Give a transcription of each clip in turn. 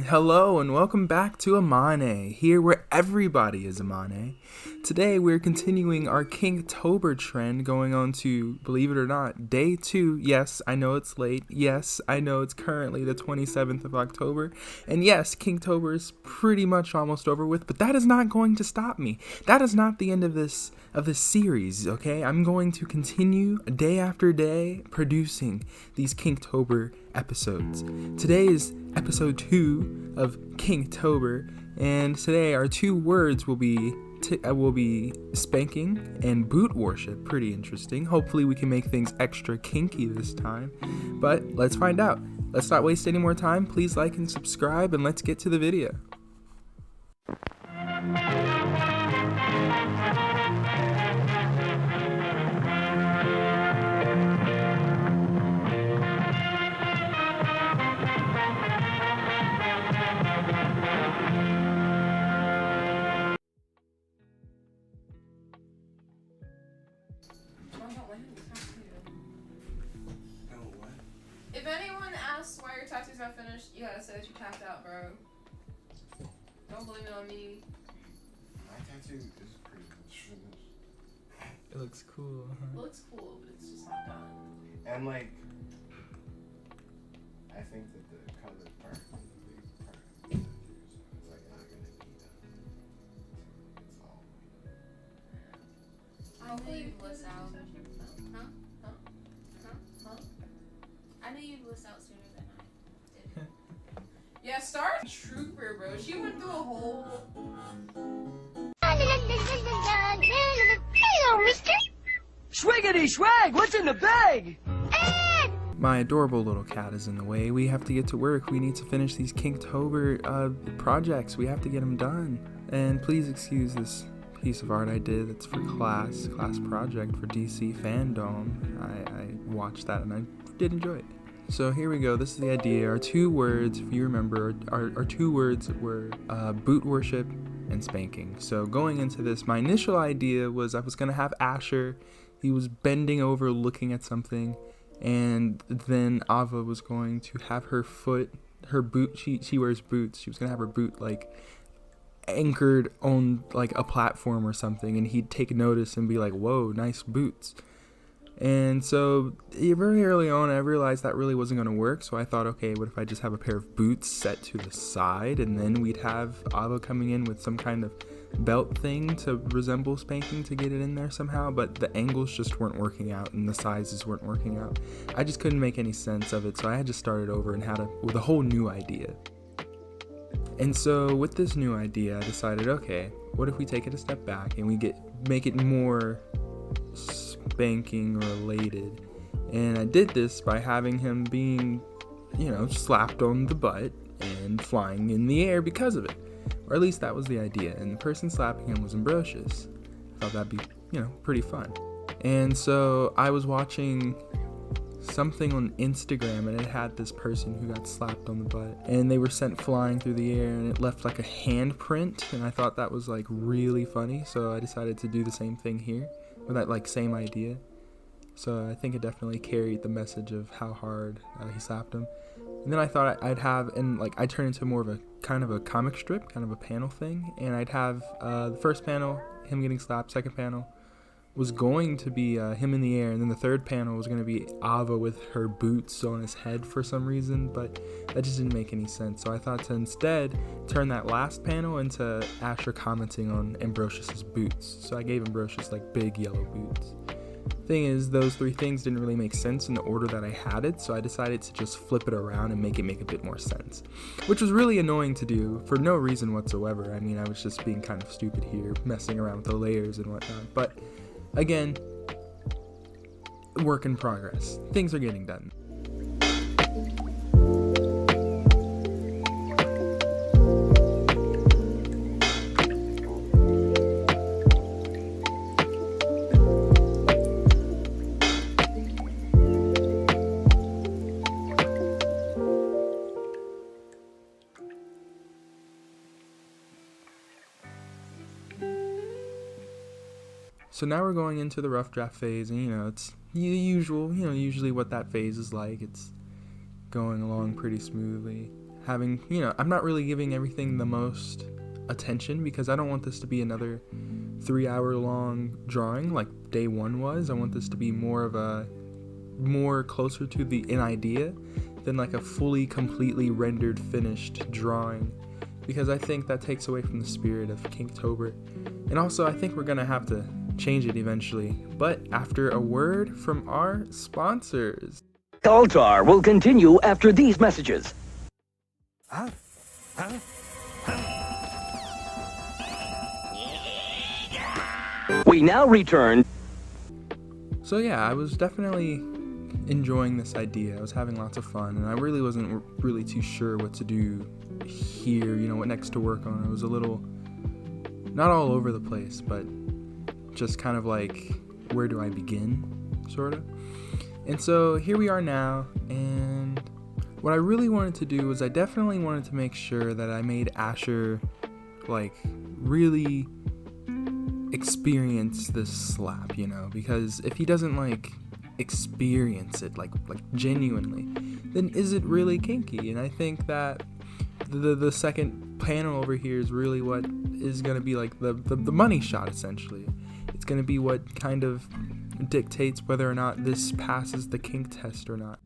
Hello and welcome back to Amane, here where everybody is Amane. Today we're continuing our Kinktober trend, going on to, believe it or not, day 2. Yes, I know it's late. Yes, I know it's currently the 27th of October. And yes, Kinktober is pretty much almost over with, but that is not going to stop me. That is not the end of this series, okay? I'm going to continue day after day producing these Kinktober episodes. Today is episode 2 of Kinktober, and today our two words will be spanking and boot worship. Pretty interesting. Hopefully we can make things extra kinky this time, but let's find out. Let's not waste any more time. Please like and subscribe, and let's get to the video. If anyone asks why your tattoo's not finished, you gotta say that you tapped out, bro. Don't blame it on me. My tattoo is pretty much finished. It looks cool, huh? It looks cool, but it's just not done. And like, I think that the color part is a big part of the tattoo, so it's like not gonna be done. It's all. I knew you'd bliss out. Huh? I knew you'd bliss out sooner than I did. Yeah, Star Trooper, bro. She went through a whole. Hello, mister. Swiggity swag, what's in the bag? My adorable little cat is in the way. We have to get to work. We need to finish these Kinktober projects. We have to get them done. And please excuse this piece of art I did. It's for class project for DC Fandom. I watched that and I did enjoy it. So here we go. This is the idea. Our two words, if you remember, our two words were boot worship and spanking. So going into this, my initial idea was I was going to have Asher. He was bending over looking at something, and then Ava was going to have her boot, she wears boots. She was going to have her boot like anchored on like a platform or something, and he'd take notice and be like, whoa, nice boots. And so very early on I realized that really wasn't going to work, so I thought, okay, what if I just have a pair of boots set to the side, and then we'd have Ava coming in with some kind of belt thing to resemble spanking to get it in there somehow, but the angles just weren't working out and the sizes weren't working out. I just couldn't make any sense of it, so I had to start it over and with a whole new idea. And so with this new idea I decided, okay, what if we take it a step back and we make it more spanking related. And I did this by having him being, slapped on the butt and flying in the air because of it. Or at least that was the idea. And the person slapping him was Ambrosius. I thought that'd be, pretty fun. And so I was watching something on Instagram, and it had this person who got slapped on the butt, and they were sent flying through the air, and it left like a handprint, and I thought that was like really funny, so I decided to do the same thing here with that like same idea. So I think it definitely carried the message of how hard he slapped him. And then I thought I'd have, and like I turned into more of a kind of a comic strip, kind of a panel thing, and I'd have the first panel him getting slapped, second panel was going to be him in the air, and then the third panel was going to be Ava with her boots on his head for some reason, but that just didn't make any sense. So I thought to instead turn that last panel into Asher commenting on Ambrosius's boots. So I gave Ambrosius like big yellow boots. Thing is, those three things didn't really make sense in the order that I had it, so I decided to just flip it around and make a bit more sense, which was really annoying to do for no reason whatsoever. I mean, I was just being kind of stupid here, messing around with the layers and whatnot, but again, work in progress. Things are getting done. So now we're going into the rough draft phase, and it's the usual, usually what that phase is like. It's going along pretty smoothly. having, I'm not really giving everything the most attention because I don't want this to be another 3-hour long drawing like day one was. I want this to be more closer to an idea than like a fully completely rendered finished drawing, because I think that takes away from the spirit of Kinktober. And also I think we're gonna have to change it eventually, but after a word from our sponsors. Altar will continue after these messages. We now return. So yeah, I was definitely enjoying this idea. I was having lots of fun, and I really wasn't really too sure what to do here, what next to work on. I was a little, not all over the place, but just kind of like, where do I begin, sort of. And so here we are now, and what I really wanted to do was I definitely wanted to make sure that I made Asher, like, really experience this slap, because if he doesn't, like, experience it, like genuinely, then is it really kinky? And I think that the second panel over here is really what is going to be, like, the money shot, essentially. It's going to be what kind of dictates whether or not this passes the kink test or not.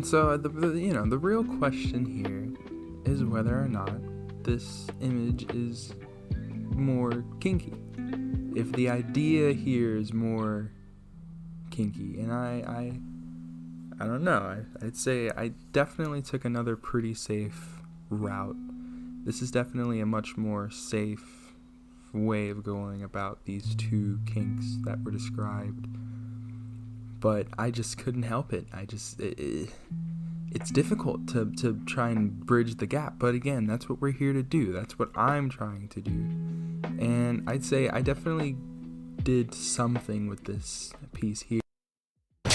So the real question here is whether or not this image is more kinky. If the idea here is more kinky, and I don't know. I'd say I definitely took another pretty safe route. This is definitely a much more safe way of going about these two kinks that were described. But I just couldn't help it. It's difficult to try and bridge the gap. But again, that's what we're here to do. That's what I'm trying to do. And I'd say I definitely did something with this piece here. Yo,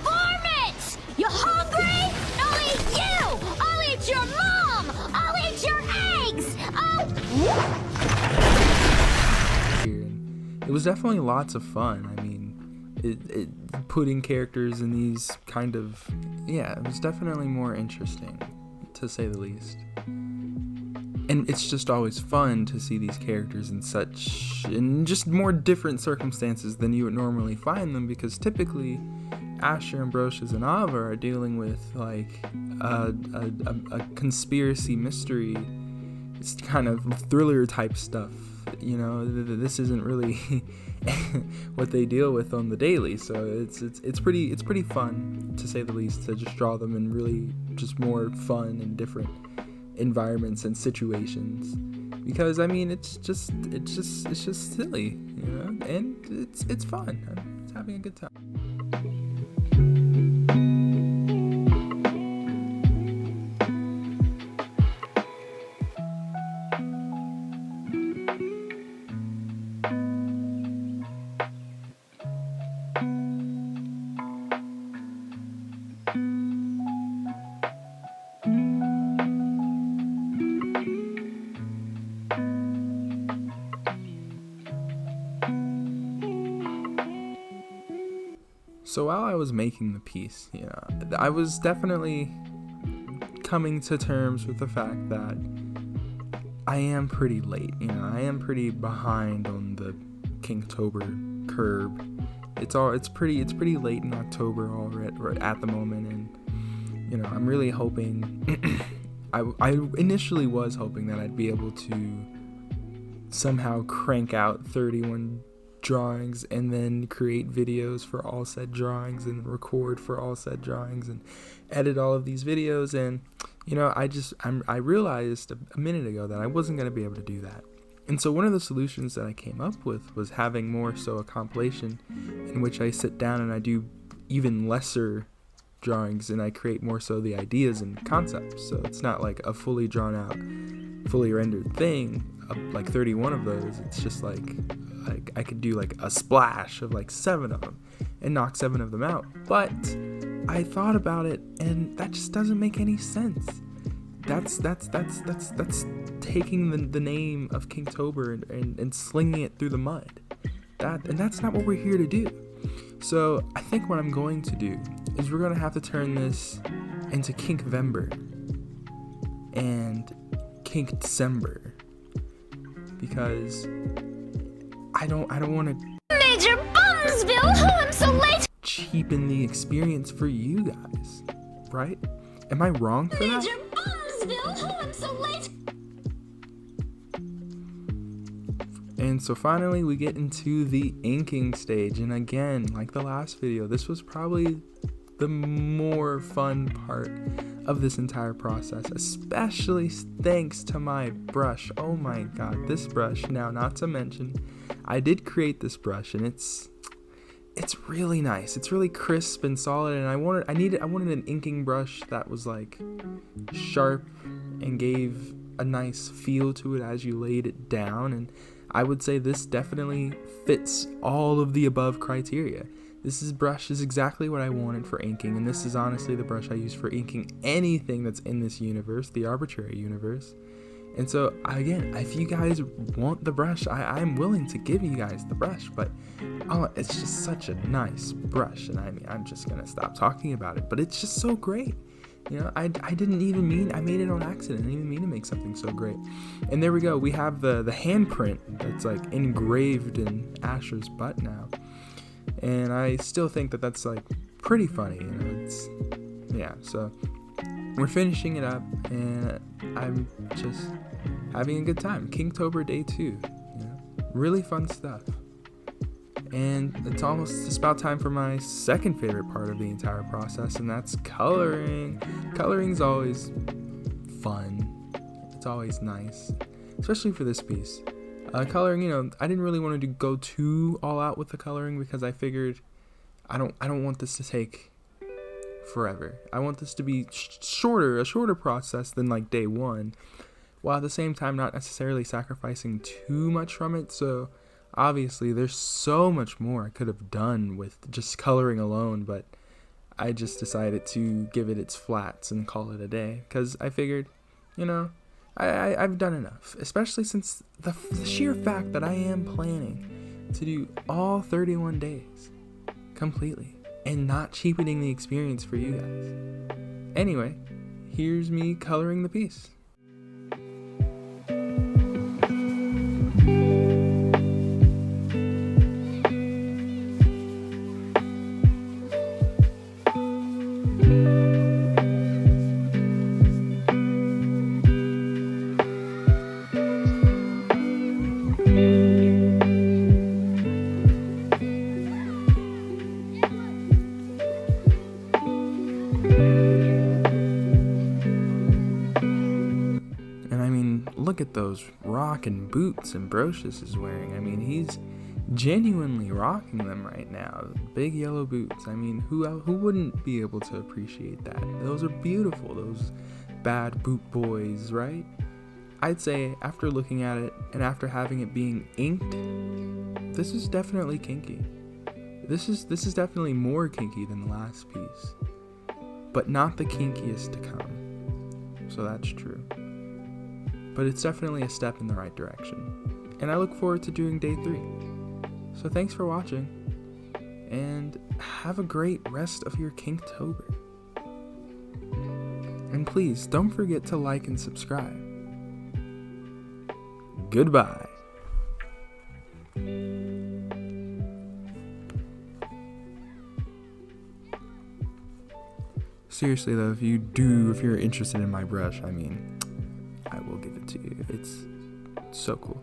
varmints! You hungry? I'll eat you! I'll eat your mom! I'll eat your eggs! Oh! It was definitely lots of fun. I mean, it putting characters in these kind of, it was definitely more interesting, to say the least. And it's just always fun to see these characters in just more different circumstances than you would normally find them, because typically Asher, Ambrosius, and Ava are dealing with like a conspiracy mystery. It's kind of thriller type stuff. This isn't really what they deal with on the daily, so it's pretty fun, to say the least, to just draw them in really just more fun and different environments and situations, because I mean it's just silly, and it's fun. I'm just having a good time. So while I was making the piece, I was definitely coming to terms with the fact that I am pretty late. I am pretty behind on the Kinktober curve. It's pretty late in October already at the moment, and I'm really hoping. I initially was hoping that I'd be able to somehow crank out 31 drawings and then create videos for all said drawings and record for all said drawings and edit all of these videos, and I realized a minute ago that I wasn't going to be able to do that. And so one of the solutions that I came up with was having more so a compilation in which I sit down and I do even lesser drawings, and I create more so the ideas and concepts. So it's not like a fully drawn out, fully rendered thing of like 31 of those. It's just like I could do like a splash of like 7 of them and knock 7 of them out. But I thought about it, and that just doesn't make any sense. That's taking the name of Kinktober and slinging it through the mud. That's not what we're here to do. So I think what I'm going to do is we're gonna have to turn this into Kinkvember and Kinkdecember, because I don't want to Major Bumsville, oh, I'm so late. cheapen the experience for you guys, right? Am I wrong for that? Major Bumsville, oh, I'm so late. And so finally we get into the inking stage, and again, like the last video, this was probably the more fun part of this entire process, especially thanks to my brush. Oh my god, this brush. Now, not to mention, I did create this brush, and it's really nice. It's really crisp and solid, and I wanted an inking brush that was like sharp and gave a nice feel to it as you laid it down, and I would say this definitely fits all of the above criteria. This brush is exactly what I wanted for inking, and this is honestly the brush I use for inking anything that's in this universe, the arbitrary universe. And so, again, if you guys want the brush, I'm willing to give you guys the brush, but it's just such a nice brush, and I mean, I'm just going to stop talking about it, but it's just so great. You know, I didn't even mean, I made it on accident. I didn't even mean to make something so great. And there we go. We have the handprint that's like engraved in Asher's butt now. And I still think that that's like pretty funny. You know, yeah. So we're finishing it up, and I'm just having a good time. Kinktober Day 2. You know, really fun stuff. And it's just about time for my second favorite part of the entire process, and that's coloring. Coloring's always fun. It's always nice, especially for this piece. Coloring, you know, I didn't really want to go too all out with the coloring, because I figured I don't want this to take forever. I want this to be a shorter process than like day 1, while at the same time not necessarily sacrificing too much from it. So obviously there's so much more I could have done with just coloring alone, but I just decided to give it its flats and call it a day, because I figured, you know, I've done enough, especially since the sheer fact that I am planning to do all 31 days completely and not cheapening the experience for you guys. Anyway, here's me coloring the piece. Look at those rockin' boots and Brocious is wearing. I mean, he's genuinely rocking them right now. Big yellow boots. I mean, who wouldn't be able to appreciate that? Those are beautiful, those bad boot boys, right? I'd say after looking at it and after having it being inked, this is definitely kinky. This is definitely more kinky than the last piece, but not the kinkiest to come. So that's true. But it's definitely a step in the right direction. And I look forward to doing day 3. So thanks for watching, and have a great rest of your Kinktober. And please don't forget to like and subscribe. Goodbye. Seriously though, if you're interested in my brush, I mean, I will give it to you. It's so cool.